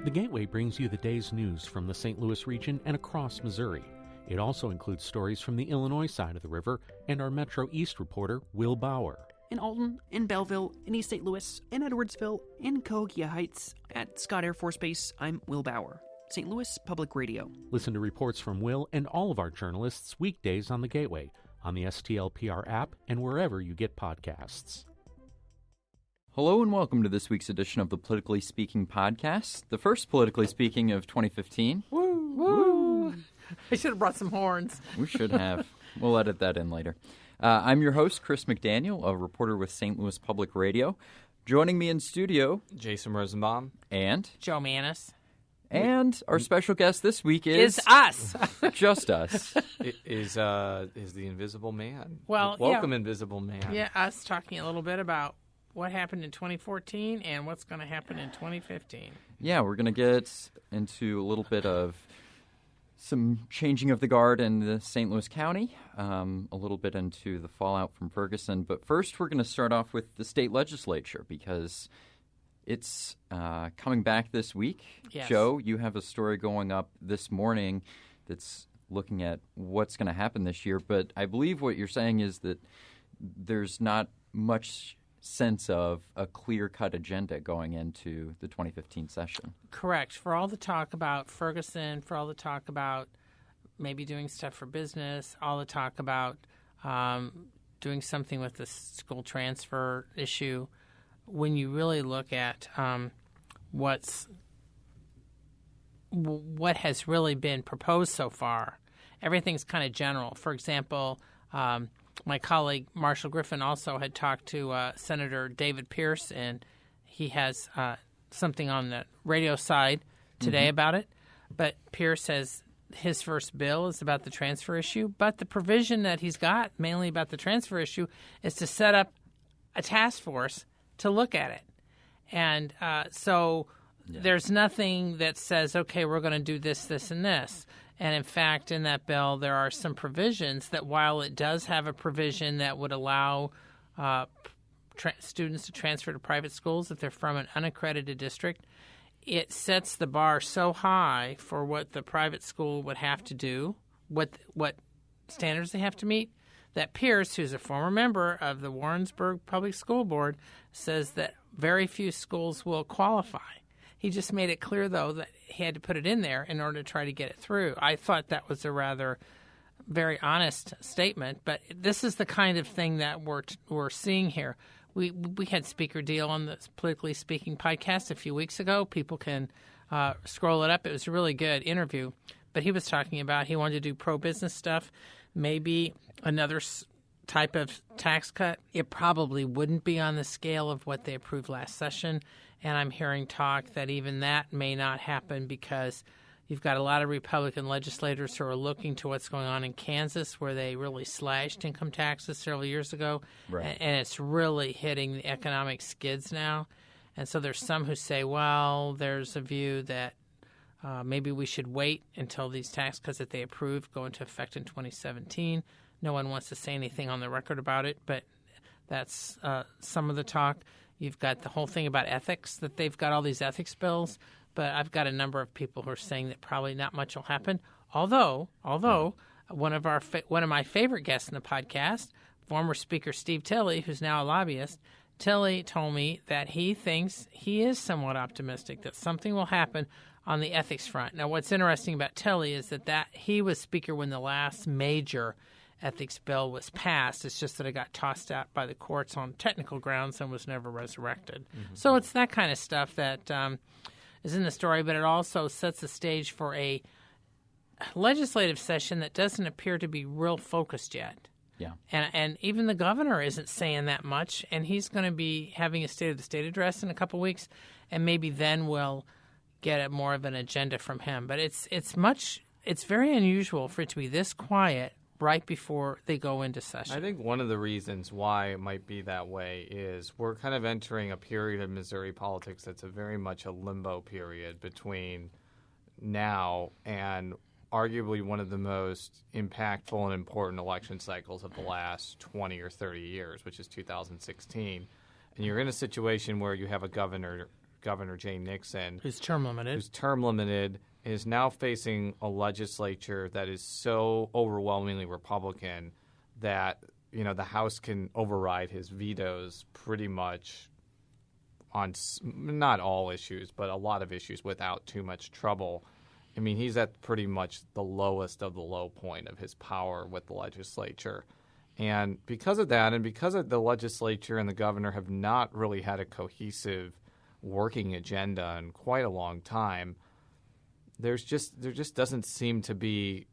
The Gateway brings you the day's news from the St. Louis region and across Missouri. It also includes stories from the Illinois side of the river and our Metro East reporter, Will Bauer. In Alton, in Belleville, in East St. Louis, in Edwardsville, in Cahokia Heights, at Scott Air Force Base, I'm Will Bauer. St. Louis Public Radio. Listen to reports from Will and all of our journalists weekdays on The Gateway, on the STLPR app, and wherever you get podcasts. Hello and welcome to this week's edition of the Politically Speaking podcast, the first Politically Speaking of 2015. Woo! Woo! I should have brought some horns. We should have. We'll edit that in later. I'm your host, Chris McDaniel, a reporter with St. Louis Public Radio. Joining me in studio, Jason Rosenbaum and Jo Mannies. And our special guest this week is us. Just us. Is the Invisible Man. Well, welcome, yeah. Invisible Man. Yeah, us talking a little bit about what happened in 2014 and what's going to happen in 2015. Yeah, we're going to get into a little bit of some changing of the guard in the St. Louis County, a little bit into the fallout from Ferguson. But first, we're going to start off with the state legislature because it's coming back this week. Yes. Joe, you have a story going up this morning that's looking at what's going to happen this year. But I believe what you're saying is that there's not much sense of a clear-cut agenda going into the 2015 session. Correct. For all the talk about Ferguson, for all the talk about maybe doing stuff for business, all the talk about doing something with the school transfer issue, when you really look at what has really been proposed so far, everything's kind of general. For example, my colleague Marshall Griffin also had talked to Senator David Pierce, and he has something on the radio side today about it. But Pierce says his first bill is about the transfer issue, but the provision that he's got, mainly about the transfer issue, is to set up a task force to look at it. And there's nothing that says, okay, we're going to do this, this, and this. And in fact, in that bill, there are some provisions that while it does have a provision that would allow students to transfer to private schools if they're from an unaccredited district, it sets the bar so high for what the private school would have to do, what standards they have to meet, that Pierce, who's a former member of the Warrensburg Public School Board, says that very few schools will qualify. He just made it clear, though, that he had to put it in there in order to try to get it through. I thought that was a rather very honest statement, but this is the kind of thing that we're seeing here. We had Speaker Deal on the Politically Speaking podcast a few weeks ago. People can scroll it up. It was a really good interview. But he was talking about he wanted to do pro-business stuff, maybe another type of tax cut. It probably wouldn't be on the scale of what they approved last session. And I'm hearing talk that even that may not happen because you've got a lot of Republican legislators who are looking to what's going on in Kansas, where they really slashed income taxes several years ago. Right. And it's really hitting the economic skids now. And so there's some who say, well, there's a view that maybe we should wait until these tax cuts that they approved go into effect in 2017. No one wants to say anything on the record about it, but that's some of the talk. You've got the whole thing about ethics, that they've got all these ethics bills, but I've got a number of people who are saying that probably not much will happen. Although one of my favorite guests in the podcast, former Speaker Steve Tilley, who's now a lobbyist, Tilley told me that he thinks he is somewhat optimistic that something will happen on the ethics front. Now, what's interesting about Tilley is that he was Speaker when the last major ethics bill was passed. It's just that it got tossed out by the courts on technical grounds and was never resurrected. Mm-hmm. So it's that kind of stuff that is in the story, but it also sets the stage for a legislative session that doesn't appear to be real focused yet. Yeah. And even the governor isn't saying that much, and he's going to be having a State of the State address in a couple weeks, and maybe then we'll get more of an agenda from him. But it's very unusual for it to be this quiet right before they go into session. I think one of the reasons why it might be that way is we're kind of entering a period of Missouri politics that's very much a limbo period between now and arguably one of the most impactful and important election cycles of the last 20 or 30 years, which is 2016. And you're in a situation where you have a governor Governor Jay Nixon, who's term limited, is now facing a legislature that is so overwhelmingly Republican that the House can override his vetoes pretty much on not all issues, but a lot of issues without too much trouble. I mean, he's at pretty much the lowest of the low point of his power with the legislature. And because of that, and because of the legislature and the governor have not really had a cohesive working agenda in quite a long time, there just doesn't seem to be,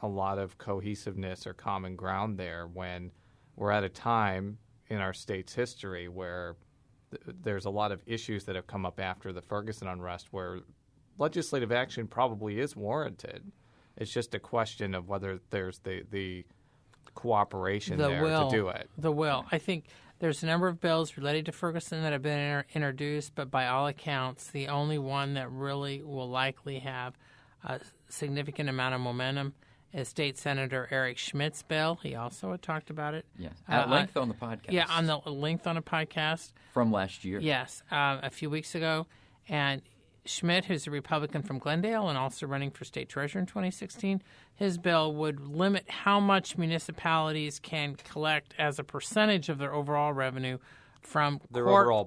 a lot of cohesiveness or common ground there when we're at a time in our state's history where there's a lot of issues that have come up after the Ferguson unrest where legislative action probably is warranted. It's just a question of whether there's the cooperation to do it. The will. I think there's a number of bills related to Ferguson that have been introduced, but by all accounts, the only one that really will likely have a significant amount of momentum is State Senator Eric Schmidt's bill. He also had talked about it. Yes, at length on the podcast. Yeah, on the length on a podcast. From last year. Yes, a few weeks ago. And Schmidt, who's a Republican from Glendale and also running for state treasurer in 2016, his bill would limit how much municipalities can collect as a percentage of their overall revenue from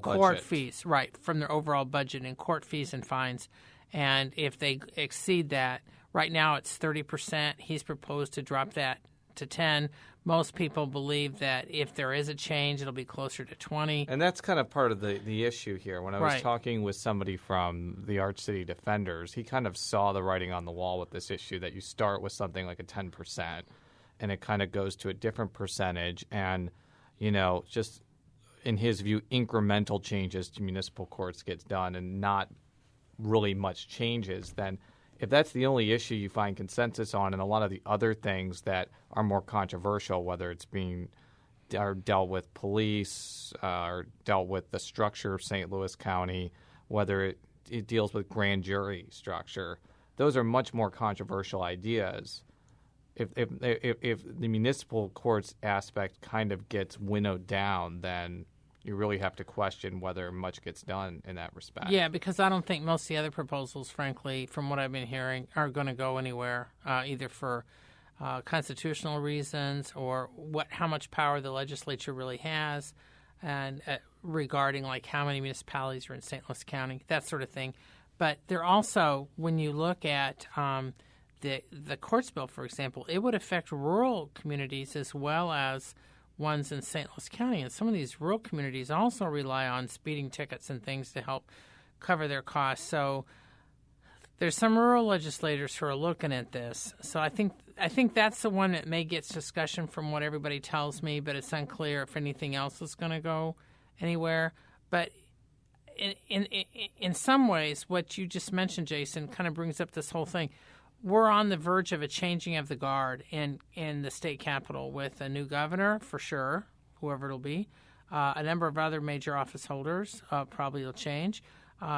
court fees, right, from their overall budget and court fees and fines. And if they exceed that, right now it's 30%. He's proposed to drop that to 10%. Most people believe that if there is a change, it'll be closer to 20%. And that's kind of part of the issue here. When I was talking with somebody from the Arch City Defenders, he kind of saw the writing on the wall with this issue that you start with something like a 10% and it kind of goes to a different percentage. And, just in his view, incremental changes to municipal courts gets done and not really much changes, then if that's the only issue you find consensus on, and a lot of the other things that are more controversial, whether it's dealt with police or dealt with the structure of St. Louis County, whether it deals with grand jury structure, those are much more controversial ideas. If the municipal courts aspect kind of gets winnowed down, then you really have to question whether much gets done in that respect. Yeah, because I don't think most of the other proposals, frankly, from what I've been hearing, are going to go anywhere, either for constitutional reasons or how much power the legislature really has, and regarding like how many municipalities are in St. Louis County, that sort of thing. But they're also, when you look at the courts bill, for example, it would affect rural communities as well as ones in St. Louis County, and some of these rural communities also rely on speeding tickets and things to help cover their costs. So there's some rural legislators who are looking at this. So I think that's the one that may get discussion from what everybody tells me, but it's unclear if anything else is going to go anywhere. But in some ways, what you just mentioned, Jason, kind of brings up this whole thing. We're on the verge of a changing of the guard in the state capitol with a new governor, for sure, whoever it'll be. A number of other major office holders probably will change.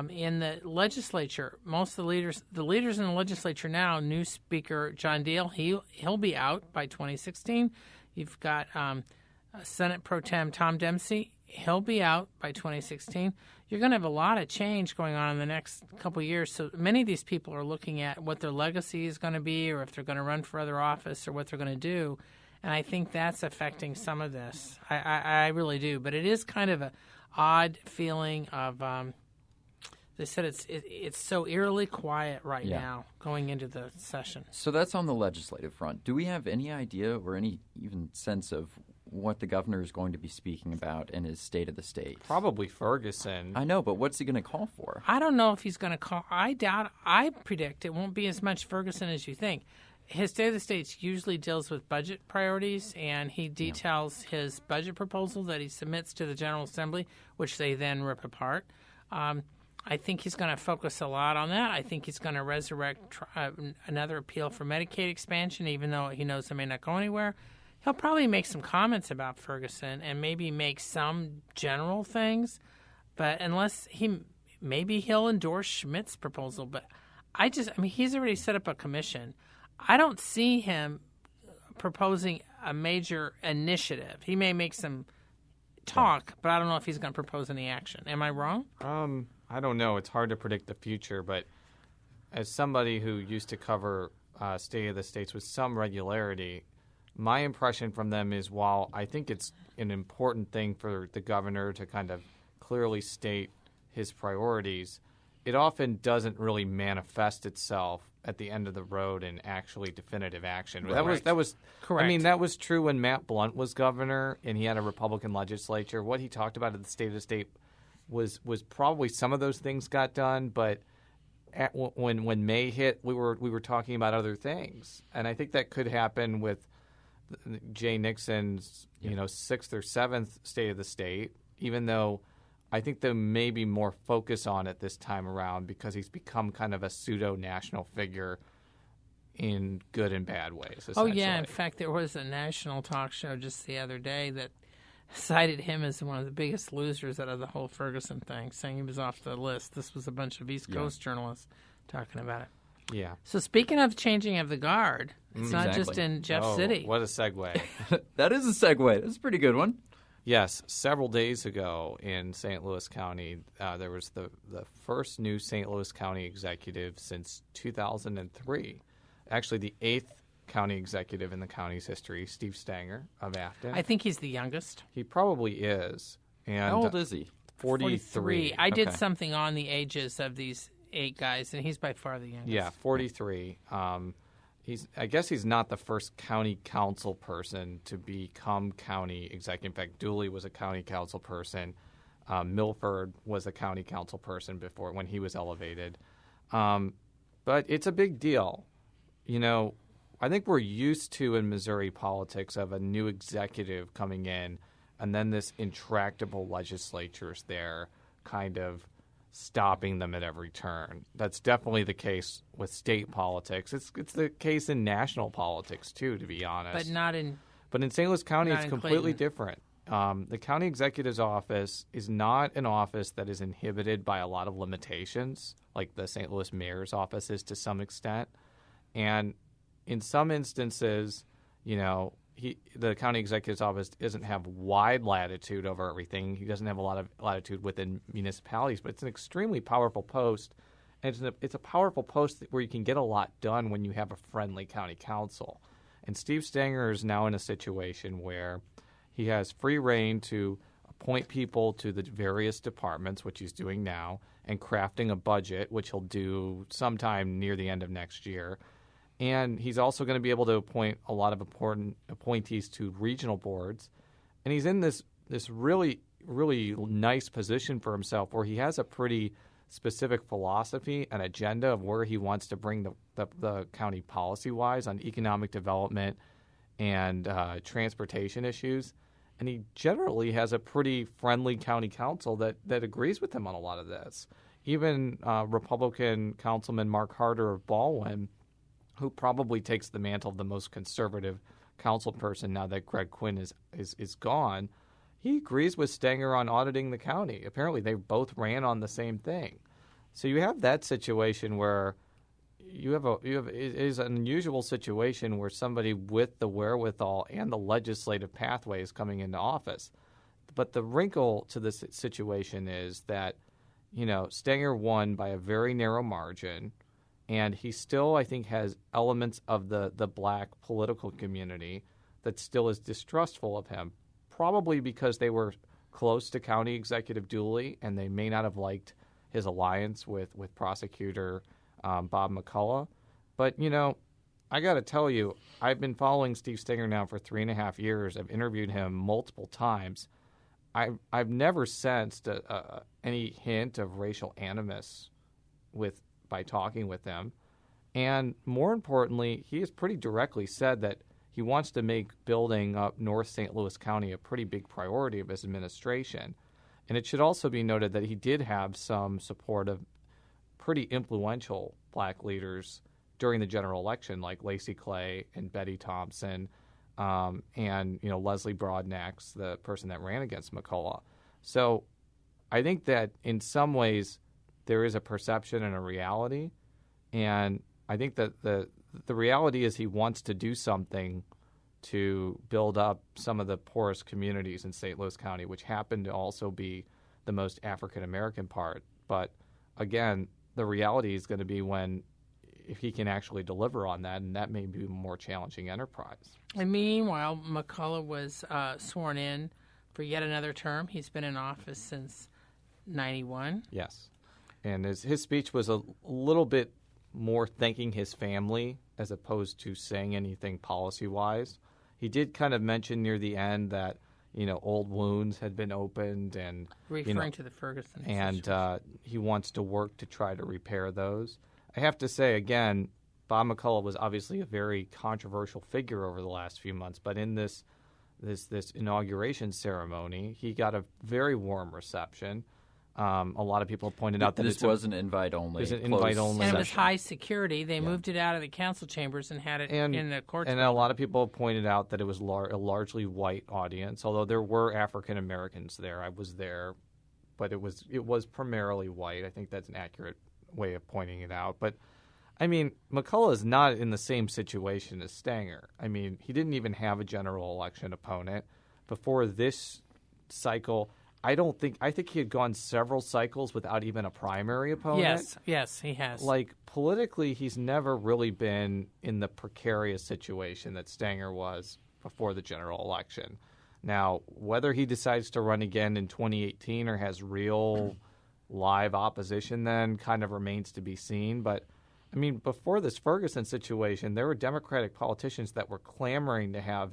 In the legislature, most of the leaders in the legislature now, new Speaker John Deal, he'll be out by 2016. You've got Senate Pro Tem Tom Dempsey. He'll be out by 2016. You're going to have a lot of change going on in the next couple of years. So many of these people are looking at what their legacy is going to be, or if they're going to run for other office, or what they're going to do. And I think that's affecting some of this. I really do. But it is kind of an odd feeling of they said it's so eerily quiet right now going into the session. So that's on the legislative front. Do we have any idea or any even sense of what the governor is going to be speaking about in his State of the State? Probably Ferguson. I know, but what's he going to call for? I don't know if he's going to call. I predict it won't be as much Ferguson as you think. His State of the States usually deals with budget priorities, and he details his budget proposal that he submits to the General Assembly, which they then rip apart. I think he's going to focus a lot on that. I think he's going to resurrect another appeal for Medicaid expansion, even though he knows it may not go anywhere. He'll probably make some comments about Ferguson and maybe make some general things, but maybe he'll endorse Schmidt's proposal. But he's already set up a commission. I don't see him proposing a major initiative. He may make some talk, but I don't know if he's going to propose any action. Am I wrong? I don't know. It's hard to predict the future, but as somebody who used to cover State of the States with some regularity, my impression from them is while I think it's an important thing for the governor to kind of clearly state his priorities, it often doesn't really manifest itself at the end of the road in actually definitive action. Right. That was Correct. I mean, that was true when Matt Blunt was governor and he had a Republican legislature. What he talked about at the State of the State was probably some of those things got done, but when May hit, we were talking about other things, and I think that could happen with Jay Nixon's sixth or seventh State of the State, even though I think there may be more focus on it this time around because he's become kind of a pseudo-national figure in good and bad ways. Oh, yeah. In fact, there was a national talk show just the other day that cited him as one of the biggest losers out of the whole Ferguson thing, saying he was off the list. This was a bunch of East Coast journalists talking about it. Yeah. So speaking of changing of the guard, it's not just in Jeff City. What a segue. That is a segue. That's a pretty good one. Yes, several days ago in St. Louis County, there was the first new St. Louis County executive since 2003. Actually, the 8th county executive in the county's history, Steve Stanger of Afton. I think he's the youngest. He probably is. And How old is he? 43. I did Okay. something on the ages of these 8 guys, and he's by far the youngest. Yeah, 43. I guess he's not the first county council person to become county executive. In fact, Dooley was a county council person. Milford was a county council person before when he was elevated. But it's a big deal. I think we're used to in Missouri politics of a new executive coming in and then this intractable legislature's there kind of stopping them at every turn. That's definitely the case with state politics. It's the case in national politics, too, to be honest. But in St. Louis County, not it's in completely Clayton. different. The county executive's office is not an office that is inhibited by a lot of limitations, like the St. Louis mayor's office is to some extent. And in some instances, the county executive's office doesn't have wide latitude over everything. He doesn't have a lot of latitude within municipalities, but it's an extremely powerful post. And it's a powerful post where you can get a lot done when you have a friendly county council. And Steve Stanger is now in a situation where he has free reign to appoint people to the various departments, which he's doing now, and crafting a budget, which he'll do sometime near the end of next year. And he's also going to be able to appoint a lot of important appointees to regional boards. And he's in this really, really nice position for himself where he has a pretty specific philosophy and agenda of where he wants to bring the county policy-wise on economic development and transportation issues. And he generally has a pretty friendly county council that agrees with him on a lot of this. Even Republican Councilman Mark Harder of Baldwin, who probably takes the mantle of the most conservative council person now that Greg Quinn is gone, he agrees with Stanger on auditing the county. Apparently, they both ran on the same thing. So you have that situation where it is an unusual situation where somebody with the wherewithal and the legislative pathway is coming into office. But the wrinkle to this situation is that, Stanger won by a very narrow margin. And he still, I think, has elements of the black political community that still is distrustful of him, probably because they were close to County Executive Dooley, and they may not have liked his alliance with prosecutor Bob McCullough. But, I got to tell you, I've been following Steve Stanger now for 3.5 years. I've interviewed him multiple times. I've never sensed any hint of racial animus by talking with them. And more importantly, he has pretty directly said that he wants to make building up North St. Louis County a pretty big priority of his administration. And it should also be noted that he did have some support of pretty influential black leaders during the general election, like Lacey Clay and Betty Thompson, and Leslie Broadnax, the person that ran against McCullough. So I think that in some ways there is a perception and a reality, and I think that the reality is he wants to do something to build up some of the poorest communities in St. Louis County, which happen to also be the most African-American part. But again, the reality is going to be if he can actually deliver on that, and that may be a more challenging enterprise. And meanwhile, McCullough was sworn in for yet another term. He's been in office since 91. Yes. And his speech was a little bit more thanking his family as opposed to saying anything policy-wise. He did kind of mention near the end that, old wounds had been opened and referring to the Ferguson and he wants to work to try to repair those. I have to say, again, Bob McCullough was obviously a very controversial figure over the last few months, but in this inauguration ceremony, he got a very warm reception. A lot of people pointed out that this was an invite-only. It was an invite-only, and it was high security. They moved it out of the council chambers and had it in the courts. And a lot of people pointed out that it was a largely white audience, although there were African Americans there. I was there, but it was primarily white. I think that's an accurate way of pointing it out. But I mean, McCullough is not in the same situation as Stanger. I mean, he didn't even have a general election opponent before this cycle. I think he had gone several cycles without even a primary opponent. Yes, he has. Like, politically, he's never really been in the precarious situation that Stanger was before the general election. Now, whether he decides to run again in 2018 or has real live opposition then kind of remains to be seen. But, I mean, before this Ferguson situation, there were Democratic politicians that were clamoring to have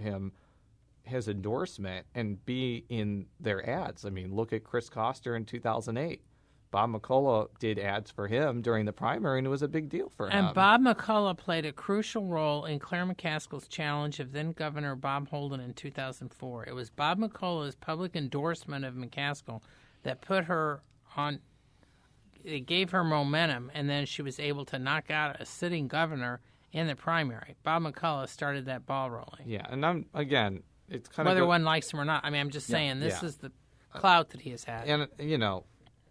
his endorsement and be in their ads. I mean, look at Chris Koster in 2008. Bob McCullough did ads for him during the primary, and it was a big deal for him. And Bob McCullough played a crucial role in Claire McCaskill's challenge of then-Governor Bob Holden in 2004. It was Bob McCullough's public endorsement of McCaskill that put her on. It gave her momentum, and then she was able to knock out a sitting governor in the primary. Bob McCullough started that ball rolling. Yeah, and it's kind whether of one likes him or not. I mean, I'm just saying this is the clout that he has had. And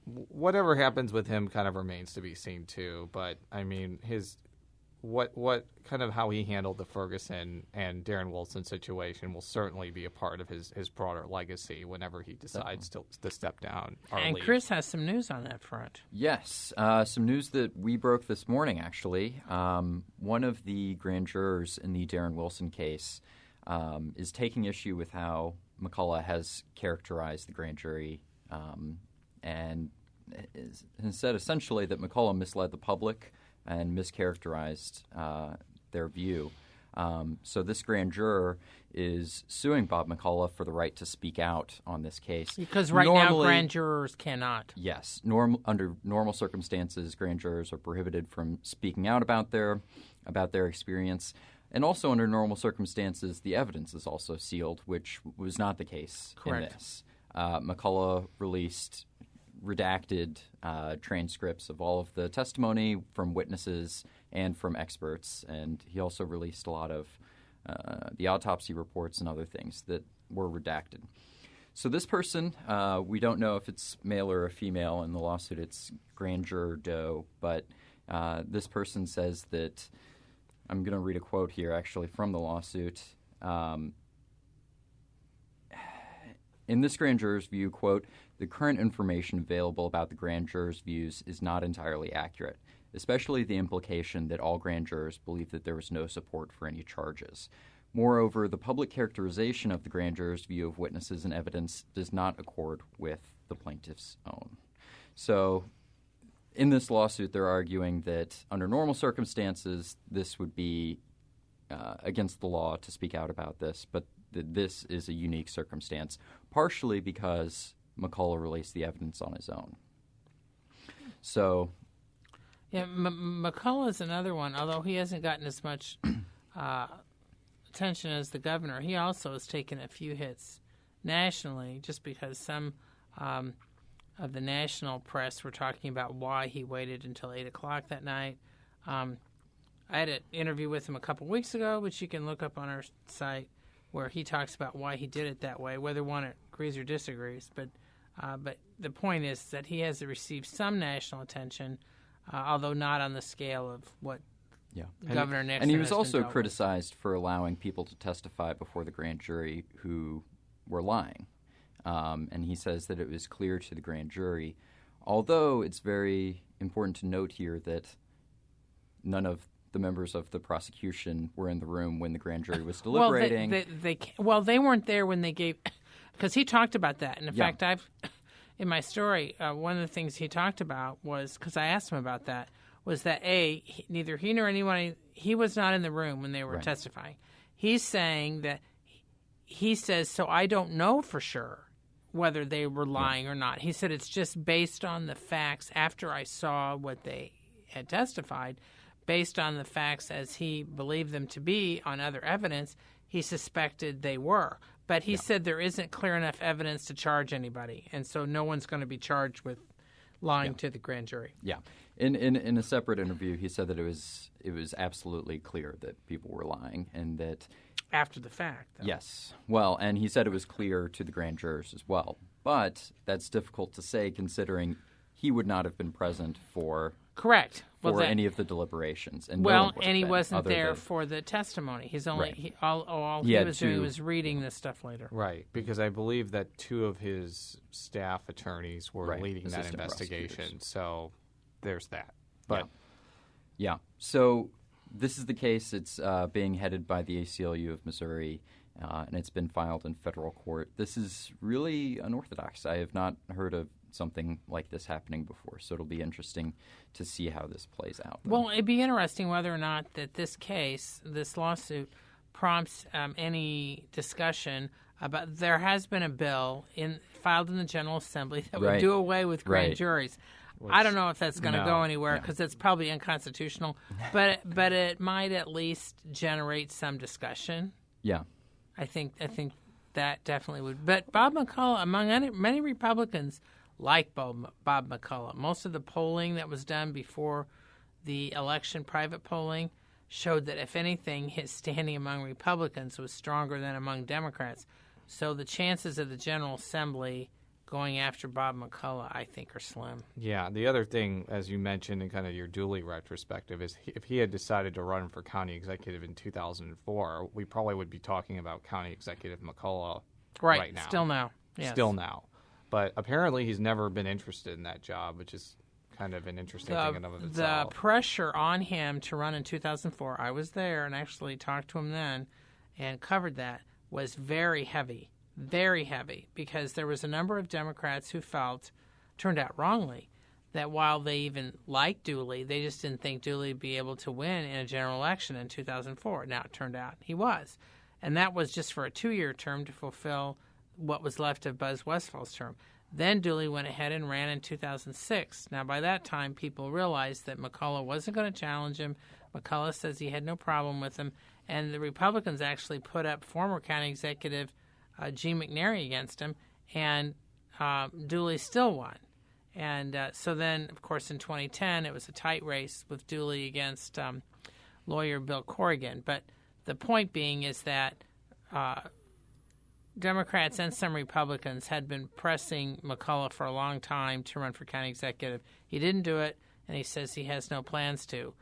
whatever happens with him kind of remains to be seen too. But I mean, what kind of how he handled the Ferguson and Darren Wilson situation will certainly be a part of his broader legacy whenever he decides to step down. And Chris has some news on that front. Yes, some news that we broke this morning, actually. One of the grand jurors in the Darren Wilson case is taking issue with how McCullough has characterized the grand jury and has said essentially that McCullough misled the public and mischaracterized their view. So this grand juror is suing Bob McCullough for the right to speak out on this case. Because now grand jurors cannot. Yes. Under normal circumstances, grand jurors are prohibited from speaking out about their experience. And also under normal circumstances, the evidence is also sealed, which was not the case in this. McCullough released redacted transcripts of all of the testimony from witnesses and from experts, and he also released a lot of the autopsy reports and other things that were redacted. So this person, we don't know if it's male or a female. In the lawsuit, it's Grand Juror Doe, but this person says that, I'm going to read a quote here actually from the lawsuit. In this grand juror's view, quote, the current information available about the grand juror's views is not entirely accurate, especially the implication that all grand jurors believe that there was no support for any charges. Moreover, the public characterization of the grand juror's view of witnesses and evidence does not accord with the plaintiff's own. So in this lawsuit, they're arguing that under normal circumstances, this would be against the law to speak out about this, but this is a unique circumstance, partially because McCullough released the evidence on his own. So, yeah, McCullough is another one. Although he hasn't gotten as much attention as the governor, he also has taken a few hits nationally, just because some of the national press were talking about why he waited until 8 o'clock that night. I had an interview with him a couple weeks ago, which you can look up on our site, where he talks about why he did it that way, whether one agrees or disagrees. But the point is that he has received some national attention, although not on the scale of what Yeah. Governor Nixon. And he was has been also dealt with. criticized for allowing people to testify before the grand jury who were lying. And he says that it was clear to the grand jury, although it's very important to note here that none of the members of the prosecution were in the room when the grand jury was deliberating. They weren't there when they gave, because he talked about that. And in fact, in my story, one of the things he talked about was, because I asked him about that, was that neither he nor anyone, he was not in the room when they were testifying. He's saying that he says, so I don't know for sure whether they were lying or not. He said it's just based on the facts after I saw what they had testified, based on the facts as he believed them to be on other evidence, he suspected they were. But he said there isn't clear enough evidence to charge anybody, and so no one's going to be charged with lying to the grand jury. Yeah. In a separate interview, he said that it was absolutely clear that people were lying and that After the fact, though. Yes. Well, and he said it was clear to the grand jurors as well. But that's difficult to say considering he would not have been present for Correct. any of the deliberations. And and he wasn't there for the testimony. He's only all he was doing was reading this stuff later. Right, because I believe that two of his staff attorneys were leading that Assistant investigation. So there's that. But yeah. So this is the case. It's being headed by the ACLU of Missouri, and it's been filed in federal court. This is really unorthodox. I have not heard of something like this happening before, so it'll be interesting to see how this plays out. Well, it'd be interesting whether or not that this case, this lawsuit, prompts any discussion about. There has been a bill filed in the General Assembly that would do away with grand juries. I don't know if that's going to go anywhere because it's probably unconstitutional, but it might at least generate some discussion. Yeah, I think that definitely would. But Bob McCullough, among many Republicans, like Bob McCullough, most of the polling that was done before the election, private polling, showed that if anything, his standing among Republicans was stronger than among Democrats. So the chances of the General Assembly going after Bob McCullough, I think, are slim. Yeah, the other thing, as you mentioned in kind of your Dooley retrospective, is if he had decided to run for county executive in 2004, we probably would be talking about County Executive McCullough right now. Still now. Yes. Still now. But apparently he's never been interested in that job, which is kind of an interesting thing in and of itself. The pressure on him to run in 2004, I was there and actually talked to him then and covered that, was very heavy. Very heavy, because there was a number of Democrats who felt, turned out wrongly, that while they even liked Dooley, they just didn't think Dooley would be able to win in a general election in 2004. Now, it turned out he was. And that was just for a 2-year term to fulfill what was left of Buzz Westphal's term. Then Dooley went ahead and ran in 2006. Now, by that time, people realized that McCullough wasn't going to challenge him. McCullough says he had no problem with him. And the Republicans actually put up former county executive G. McNary against him, and Dooley still won. And so then, of course, in 2010, it was a tight race with Dooley against lawyer Bill Corrigan. But the point being is that Democrats and some Republicans had been pressing McCullough for a long time to run for county executive. He didn't do it, and he says he has no plans to.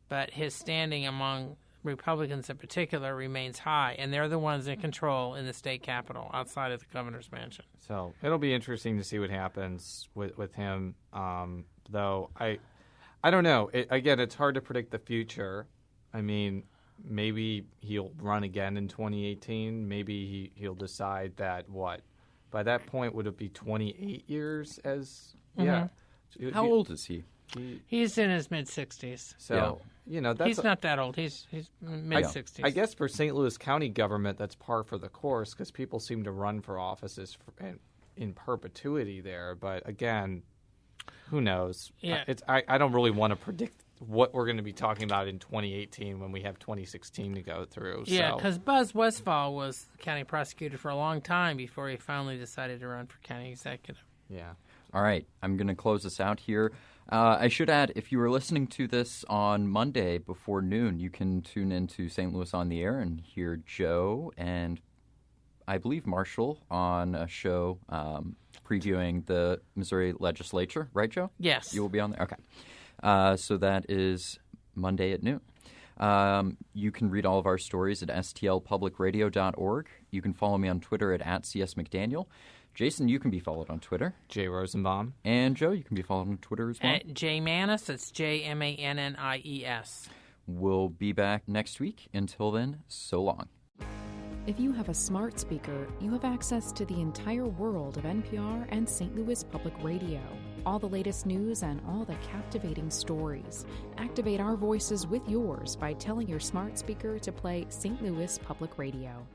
But his standing among Republicans in particular remains high, and they're the ones in control in the state capitol outside of the governor's mansion. So it'll be interesting to see what happens with him, though I don't know. Again, it's hard to predict the future. I mean, maybe he'll run again in 2018. Maybe he'll decide that, by that point, would it be 28 years as, How old is he? He's in his mid-60s. So, that's... He's not that old. He's mid-60s. I guess for St. Louis County government, that's par for the course because people seem to run for offices in perpetuity there. But again, who knows? Yeah. I don't really want to predict what we're going to be talking about in 2018 when we have 2016 to go through. Yeah, because Buzz Westphal was the county prosecutor for a long time before he finally decided to run for county executive. Yeah. All right, I'm going to close this out here. I should add, if you were listening to this on Monday before noon, you can tune into St. Louis on the Air and hear Joe and I believe Marshall on a show previewing the Missouri Legislature. Right, Joe? Yes. You will be on there? Okay. So that is Monday at noon. You can read all of our stories at stlpublicradio.org. You can follow me on Twitter at @CSMcDaniel. Jason, you can be followed on Twitter. J. Rosenbaum. And Jo, you can be followed on Twitter as well. At J Mannies, that's JMANNIES. We'll be back next week. Until then, so long. If you have a smart speaker, you have access to the entire world of NPR and St. Louis Public Radio. All the latest news and all the captivating stories. Activate our voices with yours by telling your smart speaker to play St. Louis Public Radio.